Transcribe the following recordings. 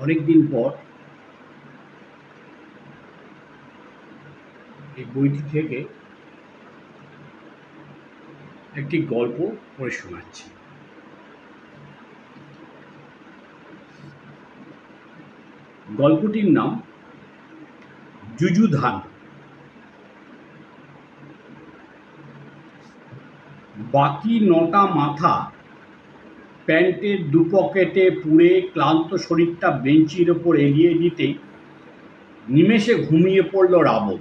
অনেক দিন পর এই বইটি থেকে একটি গল্প পড়ে শোনাচ্ছি। গল্পটির নাম যুযুধান। বাকি ৯টা মাথা প্যান্টের দুপকেটে পুড়ে ক্লান্ত শরীরটা বেঞ্চির ওপর এগিয়ে দিতেই নিমেষে ঘুমিয়ে পড়ল রাবণ।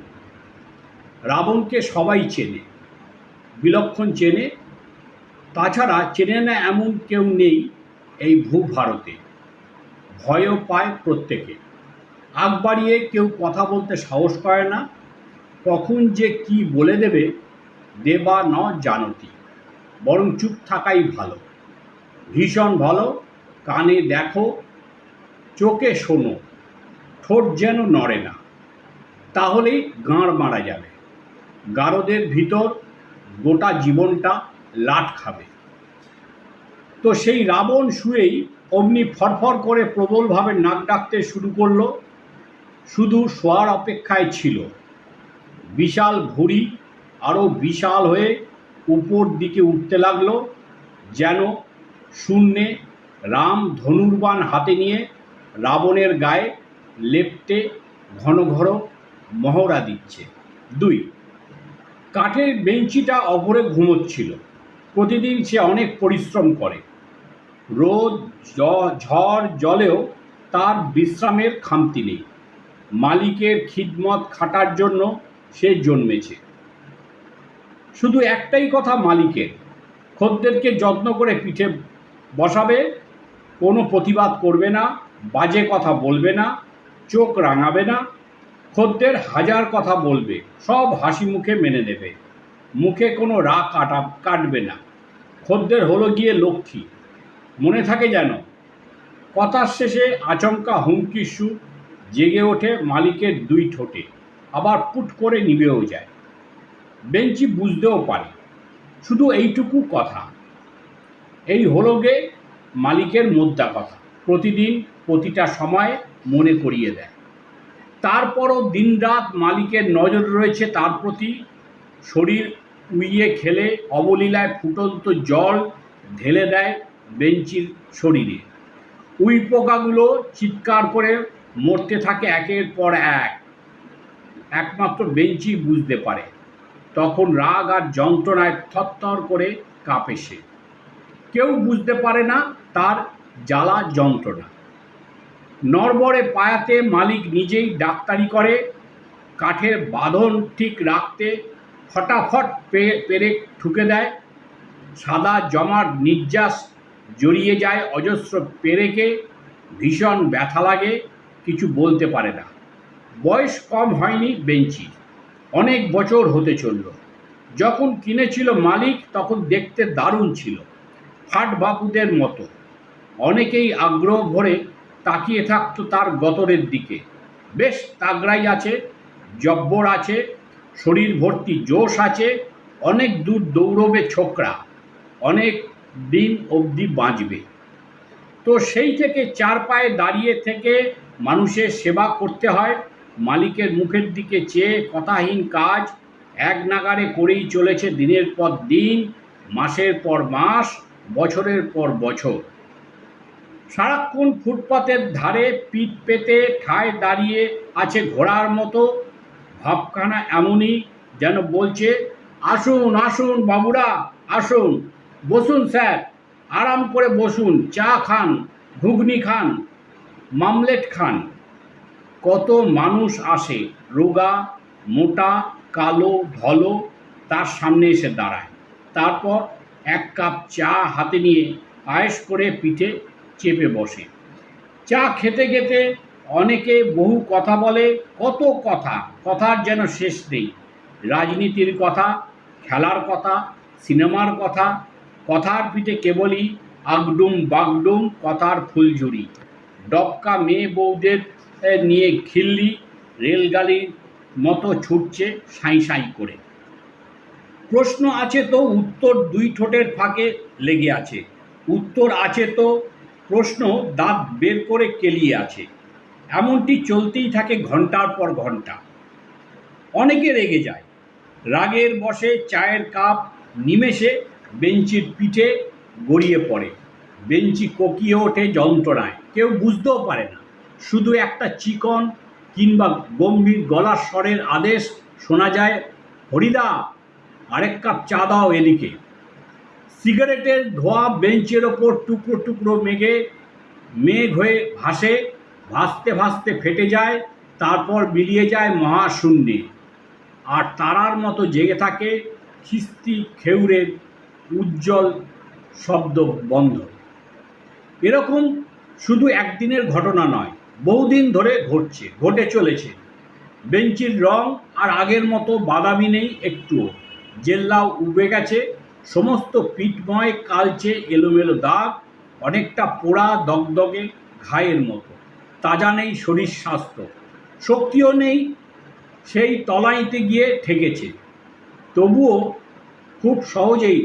রাবণকে সবাই চেনে, বিলক্ষণ চেনে। তাছাড়া চেনে না এমন কেউ নেই এই ভূভারতে। ভয়ও পায় প্রত্যেকে। আগ বাড়িয়ে কেউ কথা বলতে সাহস করে না। কখন যে কি বলে দেবে দেবা ন জানতি, বরং চুপ থাকাই ভালো, ভীষণ ভালো। কানে দেখো, চোখে শোনো, ঠোঁট যেন নড়ে না, তাহলেই গাঁড় মারা যাবে। গারদের ভিতর গোটা জীবনটা লাট খাবে। তো সেই রাবণ শুয়েই অমনি ফরফর করে প্রবলভাবে নাক ডাকতে শুরু করলো। শুধু শোয়ার অপেক্ষায় ছিল। বিশাল ঘুড়ি আরও বিশাল হয়ে উপর দিকে উঠতে লাগলো, যেন শূন্যে রাম ধনুর্বাণ হাতে নিয়ে রাবণের গায়ে লেপ্টে ঘন ঘন মহড়া দিচ্ছে। ২. কাঠের বেঞ্চিটা অভরে ঘুমোচ্ছিল। প্রতিদিন সে অনেক পরিশ্রম করে। রোদ ঝড় জলেও তার বিশ্রামের খামতি নেই। মালিকের খিদমত খাটার জন্য সে জন্মেছে। শুধু একটাই কথা মালিকের, খদ্দেরকে যত্ন করে পিঠে বসাবে, কোনো প্রতিবাদ করবে না, বাজে কথা বলবে না, চোখ রাঙাবে না। খদ্দের হাজার কথা বলবে, সব হাসি মুখে মেনে নেবে, মুখে কোনো রাগ কাটবে না। খদ্দের হলো গিয়ে লক্ষ্মী, মনে থাকে যেন। কথার শেষে আচমকা হুমকির সুর জেগে ওঠে মালিকের ২ ঠোঁটে, আবার পুট করে নিভেও যায়। বেঞ্চি বুঝতেও পারে। শুধু এইটুকু কথা, এই হলো গে মালিকের মোদ্দা কথা। প্রতিদিন প্রতিটা সময় মনে করিয়ে দেয়। তারপরও দিনরাত মালিকের নজর রয়েছে তার প্রতি। শরীর উইয়ে খেলে অবলীলায় ফুটন্ত জল ঢেলে দেয় বেঞ্চির শরীরে। উই পোকাগুলো চিৎকার করে মরতে থাকে একের পর এক। একমাত্র বেঞ্চি বুঝতে পারে। তখন রাগ আর যন্ত্রণায় থরথর করে কাঁপে সে। কেউ বুঝতে পারে না তার জ্বালা যন্ত্রণা। নড়বড়ে পায়াতে মালিক নিজেই ডাক্তারি করে। কাঠের বাঁধন ঠিক রাখতে ফটাফট পেরেক ঠুকে দেয়। সাদা জমাট নির্যাস জড়িয়ে যায় অজস্র পেরেকে। ভীষণ ব্যথা লাগে, কিছু বলতে পারে না। বয়স কম হয়নি বেঞ্চির, অনেক বছর হতে চলল। যখন কিনেছিল মালিক তখন দেখতে দারুণ ছিল, ফাট বাপুদের মতো। অনেকেই আগ্রহ ভরে তাকিয়ে থাকতো তার গতরের দিকে। বেশ তাগড়াই আছে, জব্বর আছে, শরীর ভর্তি জোশ আছে, অনেক দূর দৌড়বে ছোকরা, অনেক দিন অবধি বাঁচবে। তো সেই থেকে ৪ পায়ে দাঁড়িয়ে থেকে মানুষের সেবা করতে হয়। মালিকের মুখের দিকে চেয়ে কথাহীন কাজ এক নাগাড়ে করেই চলেছে দিনের পর দিন, মাসের পর মাস, বছরের পর বছর। সারাক্ষণ ফুটপাতের ধারে পিঠ পেতে ঠায় দাঁড়িয়ে আছে ঘোড়ার মতো। ভাবখানা এমনই, যেন বলছে, আসুন আসুন বাবুরা, আসুন, বসুন স্যার, আরাম করে বসুন, চা খান, ঘুগনি খান, মামলেট খান। কত মানুষ আসে, রোগা, মোটা, কালো, ধলো, তার সামনে এসে দাঁড়ায়। তারপর ১ কাপ চা হাতে নিয়ে আয়েশ করে পিঠে চেপে বসে। চা খেতে খেতে অনেকে বহু কথা বলে, কত কথা, কথার যেন শেষ নেই। রাজনীতির কথা, খেলার কথা, সিনেমার কথা। কথার পিঠে কেবলই আগডুম বাগডুম কথার ফুলঝুরি। ডবকা মেয়ে বউদের নিয়ে খিল্লি রেলগাড়ির মতো ছুটছে সাঁই সাঁই করে। প্রশ্ন আছে তো উত্তর ২ ঠোঁটের ফাঁকে লেগে আছে। উত্তর আছে তো প্রশ্ন দাঁত বের করে কেলিয়ে আছে। এমনটি চলতেই থাকে ঘন্টার পর ঘন্টা। অনেকে রেগে যায়, রাগের বশে চায়ের কাপ নিমেষে বেঞ্চির পিঠে গড়িয়ে পড়ে। বেঞ্চি কোকিয়ে ওঠে যন্ত্রণায়, কেউ বুঝতেও পারে না। শুধু একটা চিকন কিংবা গম্ভীর গলার স্বরের আদেশ শোনা যায়, হরিদা, আরেক কাপ চা দাও এদিকে। সিগারেটের ধোঁয়া বেঞ্চের ওপর টুকরো টুকরো মেঘ হয়ে ভাসে, ভাসতে ভাসতে ফেটে যায়, তারপর মিলিয়ে যায় মহাশূন্যে। আর তারার মতো জেগে থাকে খিস্তি খেউরের উজ্জ্বল শব্দ বন্ধ। এরকম শুধু একদিনের ঘটনা নয়, বহুদিন ধরে ঘটে চলেছে। বেঞ্চির রং আর আগের মতো বাদামি নেই একটুও, জেল্লাও উবে গেছে, সমস্ত পিঠময় কালচে এলোমেলো দাগ, অনেকটা পোড়া দগদগে ঘায়ের মতো। তাজা নেই শরীর স্বাস্থ্য, শক্তিও নেই, সেই তলাইতে গিয়ে ঠেকেছে। তবুও খুব সহজেই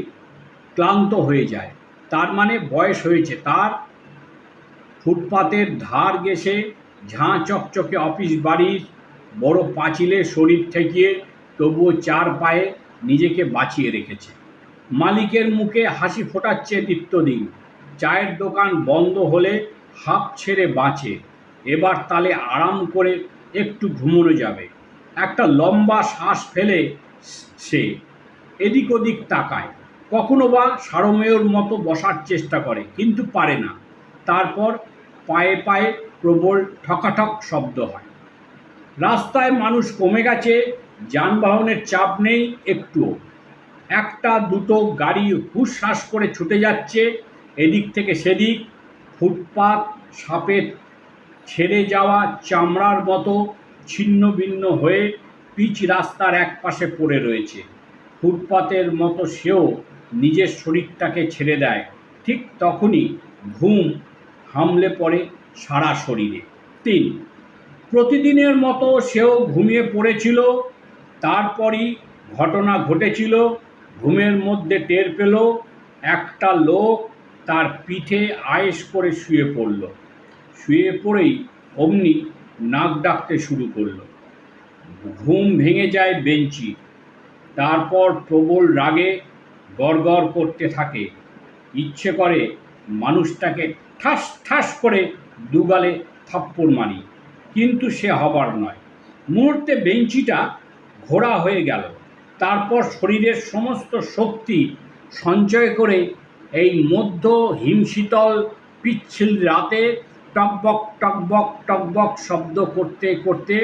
ক্লান্ত হয়ে যায়। তার মানে বয়স হয়েছে তার। ফুটপাতের ধার ঘেঁষে ঝাঁ চকচকে অফিস বাড়ির বড় পাঁচিলে শরীর ঠেকিয়ে তবুও চার পায়ে নিজেকে বাঁচিয়ে রেখেছে। মালিকের মুখে হাসি ফোটাচ্ছে নিত্যদিন। চায়ের দোকান বন্ধ হলে হাঁপ ছেড়ে বাঁচে। এবার তালে আরাম করে একটু ঘুমোনো যাবে। একটা লম্বা শ্বাস ফেলে সে এদিক ওদিক তাকায়, কখনো বা সারমেয়র মতো বসার চেষ্টা করে, কিন্তু পারে না। তারপর পায়ে পায়ে প্রবল ঠকাঠক শব্দ হয়। রাস্তায় মানুষ কমে গেছে, যানবাহনের চাপ নেই একটুও। একটা দুটো গাড়ি হুঁশহাস করে ছুটে যাচ্ছে এদিক থেকে সেদিক। ফুটপাত সাপের ছেড়ে যাওয়া চামড়ার মতো ছিন্ন ভিন্ন হয়ে পিচ রাস্তার একপাশে পড়ে রয়েছে। ফুটপাতের মতো সেও নিজের শরীরটাকে ছেড়ে দেয়। ঠিক তখনই ঘুম হামলে পড়ে সারা শরীরে। 3, প্রতিদিনের মতো সেও ঘুমিয়ে পড়েছিল। তারপরই ঘটনা ঘটেছিল। ঘুমের মধ্যে টের পেল একটা লোক তার পিঠে আয়েশ করে শুয়ে পড়ল। শুয়ে পড়েই অমনি নাক ডাকতে শুরু করল। ঘুম ভেঙে যায় বেঞ্চি। তারপর প্রবল রাগে গড়গড় করতে থাকে। ইচ্ছে করে মানুষটাকে ঠাস ঠাস করে দুগালে থাপ্পড় মারি, কিন্তু সে হবার নয়। মুহূর্তে বেঞ্চিটা ঘোড়া হয়ে গেল। তারপর শরীরের সমস্ত শক্তি সঞ্চয় করে এই মধ্য হিমশীতল পিচ্ছিল রাতে টকবক টকবক টকবক শব্দ করতে করতে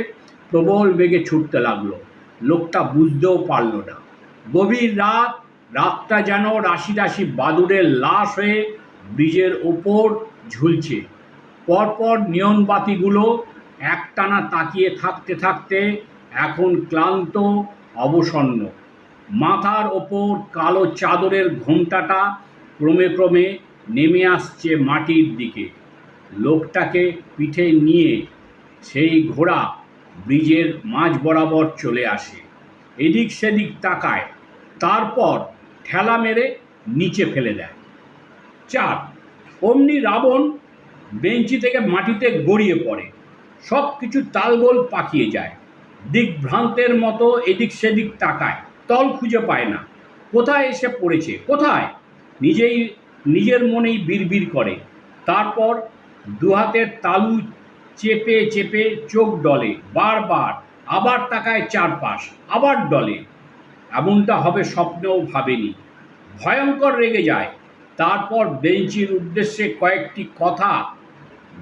প্রবল বেগে ছুটতে লাগলো। লোকটা বুঝতেও পারল না। গভীর রাতটা যেন রাশি রাশি বাদুড়ের লাশ হয়ে ব্রিজের ওপর ঝুলছে। পরপর নিয়ন বাতিগুলো একটানা তাকিয়ে থাকতে থাকতে এখন ক্লান্ত, অবসন্ন। মাথার ওপর কালো চাদরের ঘোমটাটা ক্রমে ক্রমে নেমে আসছে মাটির দিকে। লোকটাকে পিঠে নিয়ে সেই ঘোড়া ব্রিজের মাঝ বরাবর চলে আসে, এদিক সেদিক তাকায়, তারপর ঠেলা মেরে নিচে ফেলে দেয়। 4, অমনি রাবণ বেঞ্চি থেকে মাটিতে গড়িয়ে পড়ে। সব কিছু তালগোল পাকিয়ে যায়। দিগ্ভ্রান্তের মতো এদিক সেদিক তাকায়, তল খুঁজে পায় না। কোথায় এসে পড়েছে, কোথায়? নিজের মনেই বিড়বিড় করে। তারপর দুহাতের তালু চেপে চেপে চোখ ডলে বারবার, আবার তাকায় চারপাশ, আবার ডলে। এমনটা হবে স্বপ্নেও ভাবেনি। ভয়ঙ্কর রেগে যায়। তারপর বেঞ্চির উদ্দেশ্যে কয়েকটি কথা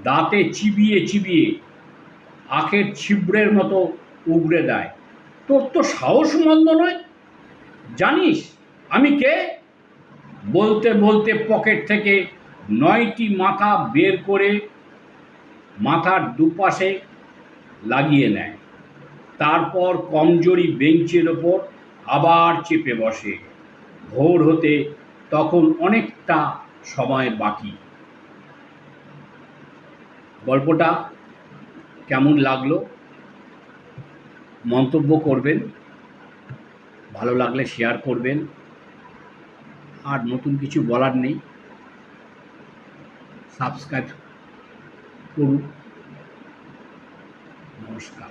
দাঁতে চিবিয়ে চিবিয়ে আখের ছিবড়ের মতো উগড়ে দেয়। তোর তো সাহস মন্দ নয়, জানিস আমি কে? বলতে বলতে পকেট থেকে 9টি মাথা বের করে মাথার দুপাশে লাগিয়ে নেয়। তারপর কমজোরি বেঞ্চের ওপর আবার চেপে বসে। ভোর হতে তখন অনেকটা সময় বাকি। গল্পটা কেমন লাগলো মন্তব্য করবেন, ভালো লাগলে শেয়ার করবেন। আর নতুন কিছু বলার নেই। সাবস্ক্রাইব করুন। নমস্কার।